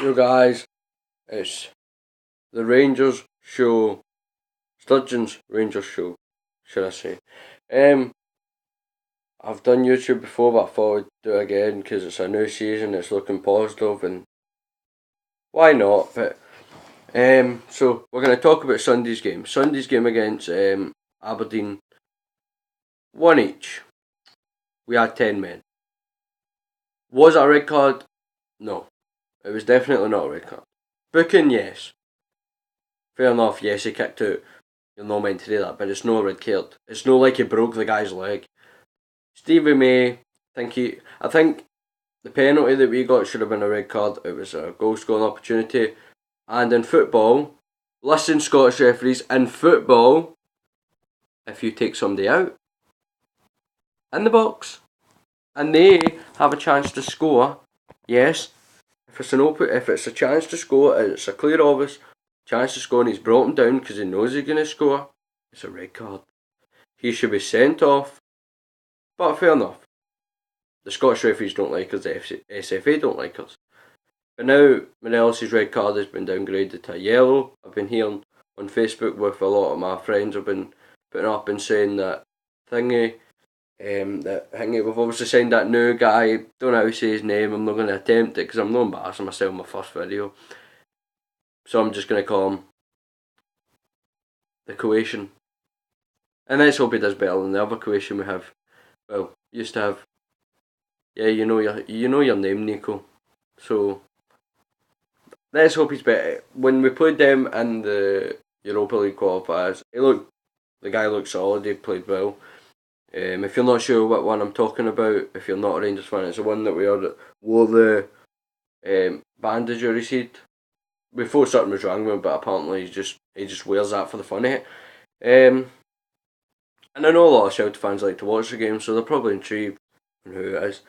You guys, it's the Rangers show, Sturgeon's Rangers show, should I say. Um, I've done YouTube before, but I thought I'd do it again because it's a new season, it's looking positive, and why not? So we're going to talk about Sunday's game. Sunday's game against Aberdeen, one each. We had 10 men. Was it a red card? No. It was definitely not a red card. Booking, yes. Fair enough, yes, he kicked out. You're not meant to do that, but it's no red card. It's no like he broke the guy's leg. Stevie May, I think the penalty that we got should have been a red card. It was a goal scoring opportunity. And in football, listen, Scottish referees, in football, if you take somebody out in the box and they have a chance to score, yes, if it's a chance to score, it's a clear obvious chance to score, and he's brought him down because he knows he's going to score, it's a red card. He should be sent off. But fair enough. The Scottish referees don't like us, the SFA don't like us. But now Morelos' red card has been downgraded to a yellow. I've been hearing on Facebook with a lot of my friends have been putting up and saying that we've obviously signed that new guy, don't know how to say his name, I'm not going to attempt it because I'm not embarrassing myself in my first video. So I'm just going to call him the Croatian. And let's hope he does better than the other Croatian we have. Well, used to have. Yeah, you know your name, Nico. So let's hope he's better. When we played them in the Europa League qualifiers, the guy looked solid. He played well. If you're not sure what one I'm talking about, if you're not a Rangers fan, it's the one that wore the bandage or received. Before something was wrong with him, but apparently he just wears that for the fun of it. And I know a lot of Celtic fans like to watch the game, so they're probably intrigued on who it is.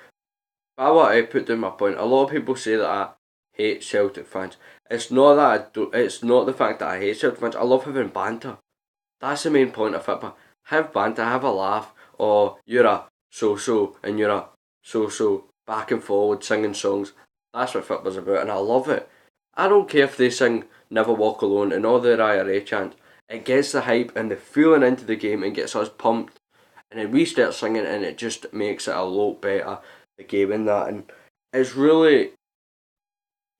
But I want to put down my point. A lot of people say that I hate Celtic fans. It's not that I do. It's not the fact that I hate Celtic fans. I love having banter. That's the main point of football. Have banter, have a laugh. Or you're a so-so and you're a so-so, back and forward singing songs. That's what football's about, and I love it. I don't care if they sing Never Walk Alone and all their IRA chants. It gets the hype and the feeling into the game and gets us pumped. And then we start singing and it just makes it a lot better, the game and that. And it's really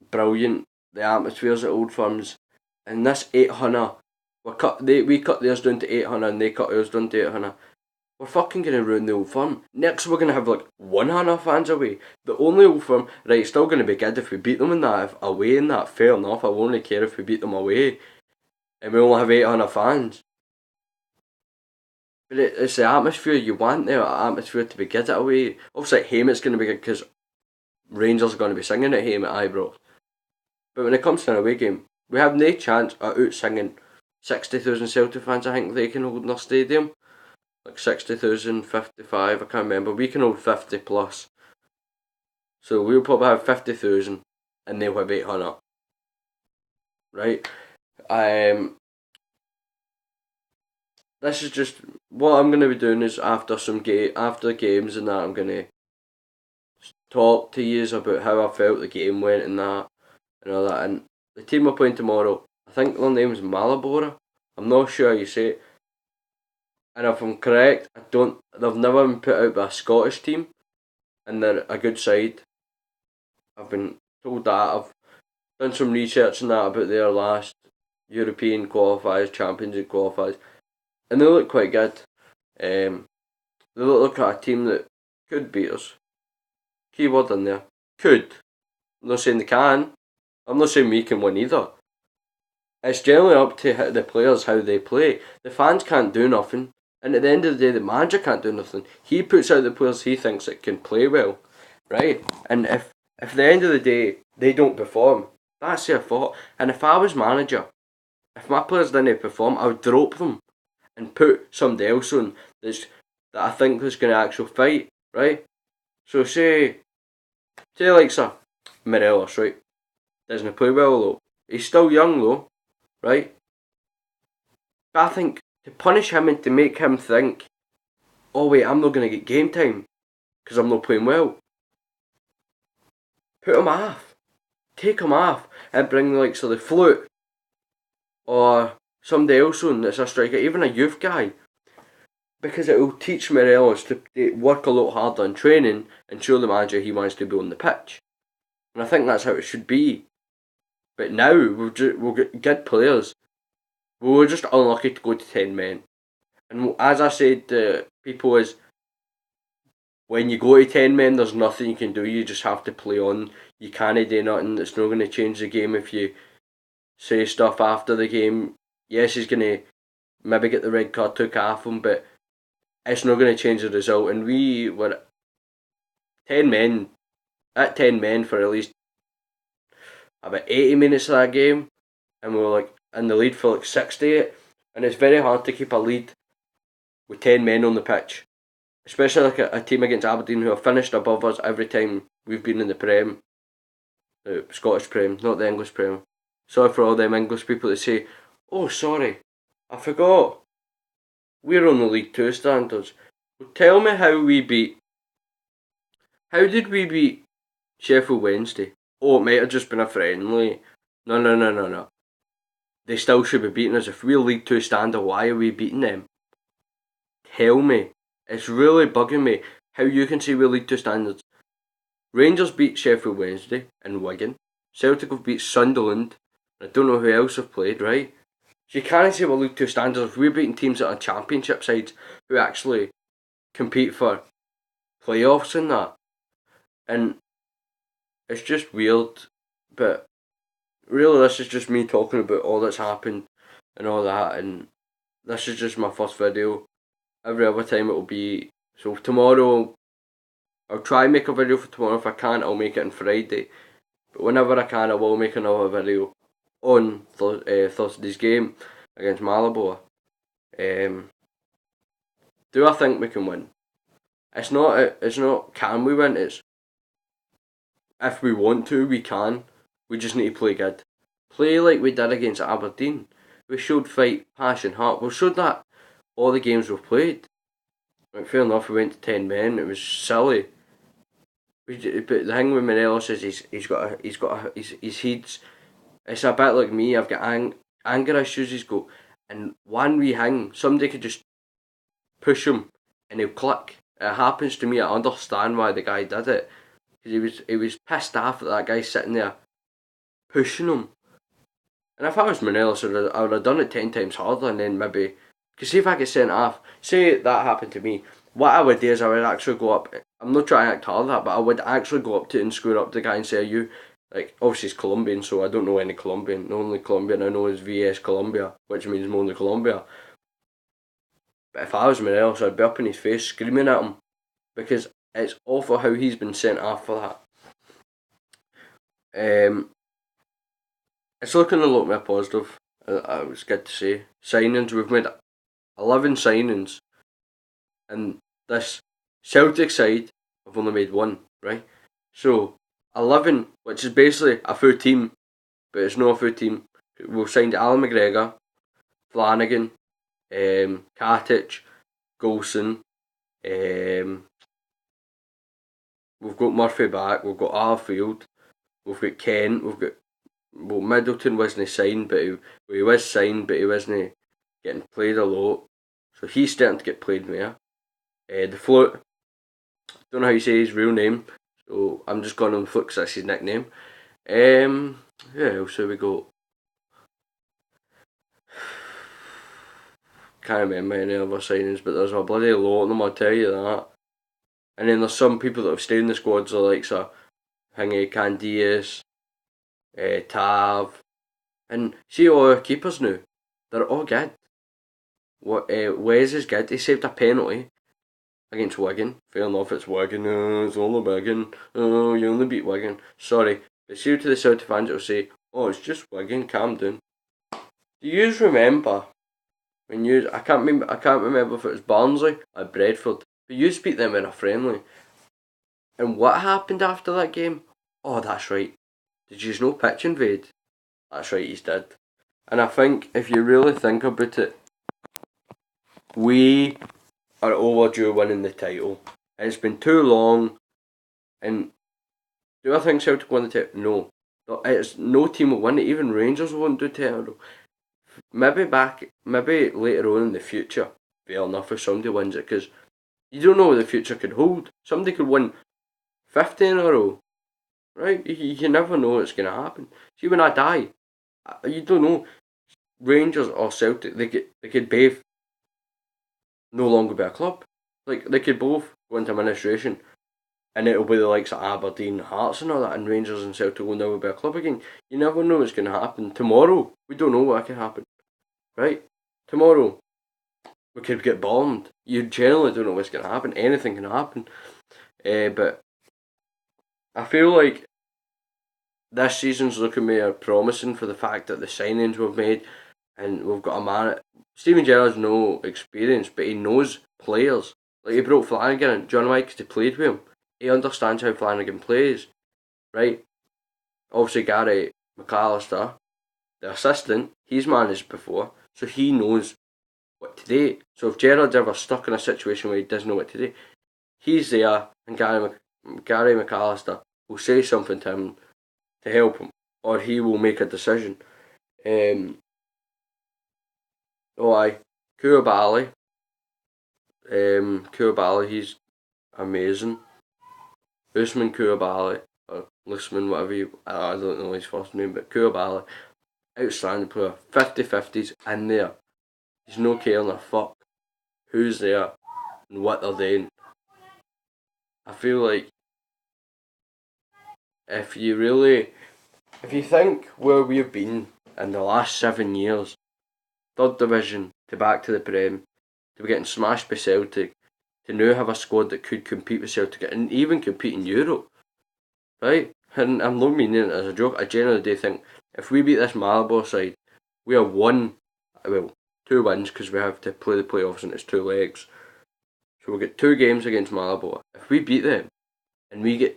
brilliant, the atmospheres at Old Firms. And this 800, we cut theirs down to 800 and they cut ours down to 800. We're fucking going to ruin the Old Firm. Next we're going to have like 100 fans away. The only Old Firm, right, it's still going to be good if we beat them in that, if away in that, fair enough. I won't really care if we beat them away. And we only have 800 fans. But it's the atmosphere you want the atmosphere to be good at away. Obviously at home it's going to be good because Rangers are going to be singing at home at Ibrox. But when it comes to an away game, we have no chance of out singing 60,000 Celtic fans. I think they can hold in their stadium. Like 60,000, 55, I can't remember. We can hold 50 plus. So we'll probably have 50,000 and they'll have 800. Right? This is just what I'm going to be doing is after games and that, I'm going to talk to you about how I felt the game went and that and all that. And the team we're playing tomorrow, I think their name's Malabora. I'm not sure how you say it. And if I'm correct, they've never been put out by a Scottish team, and they're a good side. I've been told that. I've done some research on that about their last European qualifiers, Champions League qualifiers, and they look quite good. They look like a team that could beat us. Keyword in there. Could. I'm not saying they can. I'm not saying we can win either. It's generally up to the players how they play. The fans can't do nothing. And at the end of the day, the manager can't do nothing. He puts out the players he thinks that can play well. Right? And if at the end of the day, they don't perform, that's their fault. And if I was manager, if my players didn't perform, I would drop them and put somebody else on that I think is going to actually fight. Right? So say like sir, Morelos, right? Doesn't play well though. He's still young though, right? But I think to punish him and to make him think, oh wait, I'm not going to get game time because I'm not playing well. Put him off. take him off and bring the likes of the Flute or somebody else on that's a striker, even a youth guy, because it will teach Morelos to work a lot harder in training and show the manager he wants to be on the pitch. And I think that's how it should be. But now we'll get good players. We were just unlucky to go to 10 men. And as I said to people, is when you go to 10 men, there's nothing you can do. You just have to play on. You can't do nothing. It's not going to change the game if you say stuff after the game. Yes, he's going to maybe get the red card took off him, but it's not going to change the result. And we were 10 men, at 10 men for at least about 80 minutes of that game, and we were like in the lead for like 60. And it's very hard to keep a lead with 10 men on the pitch, especially like a team against Aberdeen who have finished above us every time we've been in the Prem, the Scottish Prem, not the English Prem. Sorry for all them English people that say, oh sorry, I forgot, we're on the League 2 standards. Well, tell me how did we beat Sheffield Wednesday? Oh, it might have just been a friendly. No. They still should be beating us. If we're League 2 standard, why are we beating them? Tell me. It's really bugging me how you can say we're League 2 standards. Rangers beat Sheffield Wednesday and Wigan. Celtic have beat Sunderland. I don't know who else have played, right? So you can't say we're League 2 standards if we're beating teams that are championship sides who actually compete for playoffs and that. And it's just weird, but really this is just me talking about all that's happened and all that, and this is just my first video. Every other time it will be, so tomorrow I'll try and make a video for tomorrow. If I can't, I'll make it on Friday, but whenever I can I will make another video on Thursday's game against Maribor. Do I think we can win? It's not can we win, it's if we want to, we can. We just need to play good. Play like we did against Aberdeen. We showed fight, passion, heart. We showed that all the games we've played. Like, fair enough, we went to 10 men. It was silly. But the thing with Morelos is his head's. It's a bit like me. I've got anger issues. He's got, and one wee hang, somebody could just push him and he'll click. It happens to me. I understand why the guy did it. Because he was pissed off that guy sitting there pushing him. And if I was Morelos, I would have done it 10 times harder, and then maybe, because see if I get sent off, say that happened to me, what I would do is I would actually go up, I'm not trying to act hard that, but I would actually go up to it and square up the guy and say, are you, like, obviously he's Colombian, so I don't know any Colombian. The only Colombian I know is VS Colombia, which means Mono Colombia. But if I was Morelos, I'd be up in his face screaming at him, because it's awful how he's been sent off for that. It's looking a lot more positive. It was good to see. Signings, we've made 11 signings, and this Celtic side have only made one, right? So 11, which is basically a full team, but it's not a full team. We've signed Alan McGregor, Flanagan, Katic, Golson. We've got Murphy back. We've got Arfield. We've got Kent. We've got, well, Middleton wasn't signed, but he was signed, but he wasn't getting played a lot. So he's starting to get played more. The Flute, don't know how you say his real name, so I'm just going on Flute because that's his nickname. Who else have we got? Can't remember any other signings, but there's a bloody lot of them, I'll tell you that. And then there's some people that have stayed in the squads, like Hingy, Candias, Tav, and see all our keepers now, they're all good. Wes is good, he saved a penalty against Wigan. Fair enough, it's Wigan, it's only Wigan, you only beat Wigan. Sorry, but see to the Celtic fans that will say, oh, it's just Wigan, calm down. Do you remember when I can't remember if it was Barnsley or Bradford, but you beat them in a friendly. And what happened after that game? Oh, that's right. Did you know pitch invade? That's right, he's did. And I think if you really think about it, we are overdue winning the title. It's been too long, and do I think Celtic won the title? No. It's no team will win it. Even Rangers won't do tomorrow. Maybe later on in the future, fair enough if somebody wins it, because you don't know what the future could hold. Somebody could win 50 in a row, right? You never know what's going to happen. See, when I die, you don't know. Rangers or Celtic, they could both no longer be a club. Like, they could both go into administration, and it'll be the likes of Aberdeen, Hearts and all that, and Rangers and Celtic will never be a club again. You never know what's going to happen. Tomorrow, we don't know what can happen, right? Tomorrow, we could get bombed. You generally don't know what's going to happen. Anything can happen. But I feel like this season's looking more promising for the fact that the signings we've made, and we've got a man. Steven Gerrard's no experience, but he knows players. Like, he brought Flanagan and John Wykes to play with him. He understands how Flanagan plays, right? Obviously, Gary McAllister, the assistant, he's managed before, so he knows what to do. So if Gerrard's ever stuck in a situation where he doesn't know what to do, he's there, and Gary McAllister will say something to him to help him, or he will make a decision. Koulibaly. Koulibaly, he's amazing. Usman Koulibaly, or Lisman, whatever I don't know his first name, but Koulibaly, outstanding player. 50-50s in there. He's no caring a fuck who's there and what they're doing. I feel like if you think where we've been in the last 7 years, third division to back to the Prem, to be getting smashed by Celtic, to now have a squad that could compete with Celtic and even compete in Europe, right? And I'm not meaning it as a joke. I genuinely do think if we beat this Maribor side, we are two wins because we have to play the playoffs and it's 2 legs. So we'll get 2 games against Maribor. If we beat them, and we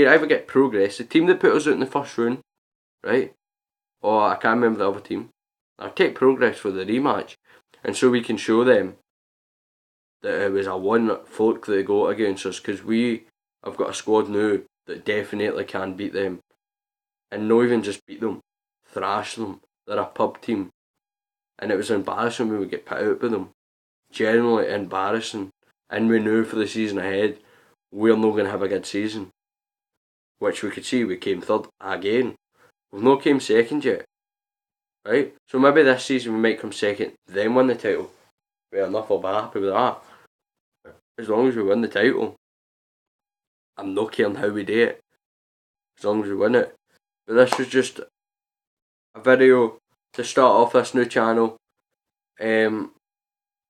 either get Progress, the team that put us out in the first round, right? Or I can't remember the other team. I'll take Progress for the rematch, and so we can show them that it was a one folk they got against us, because we have got a squad now that definitely can beat them, and not even just beat them, thrash them. They're a pub team, and it was embarrassing when we get put out by them. Generally embarrassing, and we knew for the season ahead we're not going to have a good season, which we could see. We came third again. We've not came second yet, right? So maybe this season we might come second, then win the title. Fair enough, I'll be happy with that. As long as we win the title, I'm not caring how we do it, as long as we win it. But this was just a video to start off this new channel. It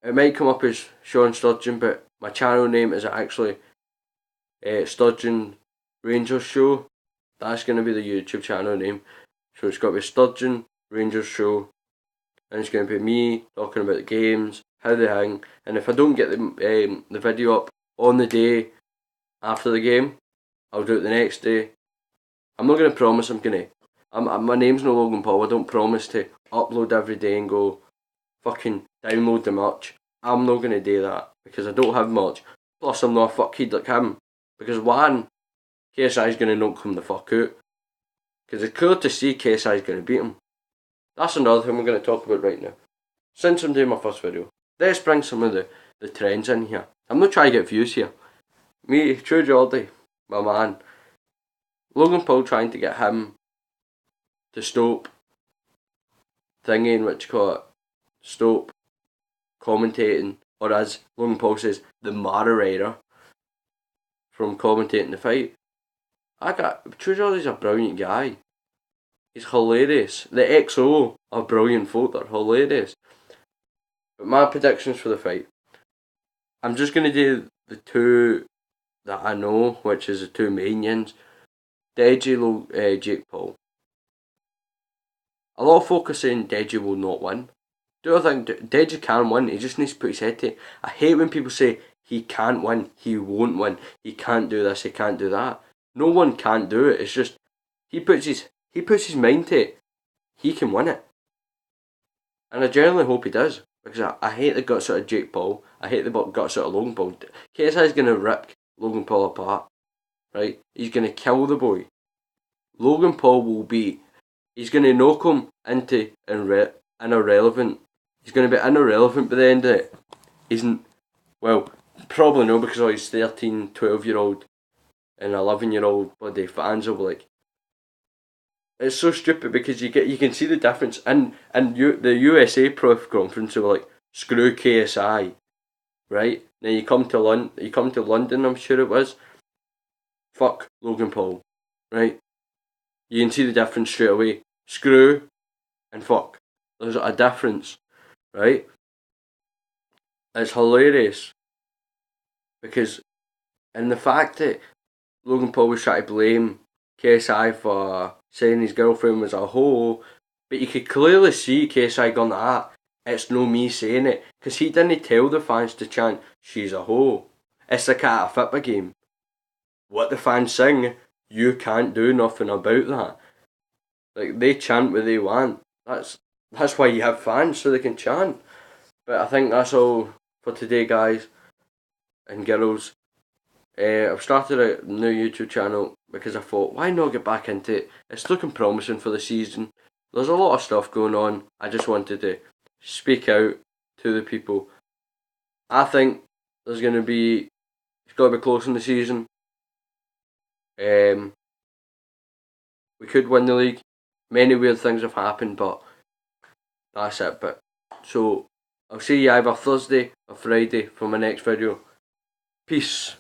might come up as Sean Sturgeon, but my channel name is actually Sturgeon Rangers Show. That's going to be the YouTube channel name. So it's got to be Sturgeon Rangers Show, and it's going to be me talking about the games, how they hang. And if I don't get the video up on the day after the game, I'll do it the next day. I'm not going to promise I'm going to. My name's no Logan Paul. I don't promise to upload every day and go fucking download the much. I'm not going to do that because I don't have much. Plus, I'm not a fuckhead like him. Because one, KSI's going to knock him the fuck out. Because it's cool to see KSI's going to beat him. That's another thing we're going to talk about right now. Since I'm doing my first video, let's bring some of the trends in here. I'm not trying to get views here. Me, True Geordie, my man, Logan Paul trying to get him to stop stop commentating, or as Logan Paul says, the moderator from commentating the fight. True Geordie's a brilliant guy. He's hilarious. The XO are brilliant folk, they're hilarious. But my predictions for the fight, I'm just going to do the 2 that I know, which is the 2 main ones. Deji, Jake Paul. A lot of folk are saying Deji will not win. Do I think Deji can win? He just needs to put his head to it. I hate when people say he can't win, he won't win, he can't do this, he can't do that. No one can't do it. It's just he puts his mind to it. He can win it, and I genuinely hope he does, because I hate the guts out of Jake Paul. I hate the guts out of Logan Paul. KSI's going to rip Logan Paul apart, right? He's going to kill the boy. Logan Paul will be, he's going to knock him into irrelevant. He's going to be irrelevant by the end of it. Well, probably no, because all his 13, 12-year-old and 11-year-old bloody fans will be like, it's so stupid because you can see the difference. And the USA press conference, they were like, screw KSI, right? Now you come to London, I'm sure it was, fuck Logan Paul, right? You can see the difference straight away. Screw and fuck. There's a difference, right? It's hilarious because, and the fact that Logan Paul was trying to blame KSI for saying his girlfriend was a hoe, but you could clearly see KSI going, it's no me saying it, because he didn't tell the fans to chant, she's a hoe. It's like at a football game. What the fans sing, you can't do nothing about that. Like, they chant what they want. That's why you have fans, so they can chant. But I think that's all for today, guys and girls. I've started a new YouTube channel because I thought, why not get back into it? It's looking promising for the season. There's a lot of stuff going on. I just wanted to speak out to the people. I think it's got to be close in the season. We could win the league. Many weird things have happened, but that's it. But so I'll see you either Thursday or Friday for my next video. Peace.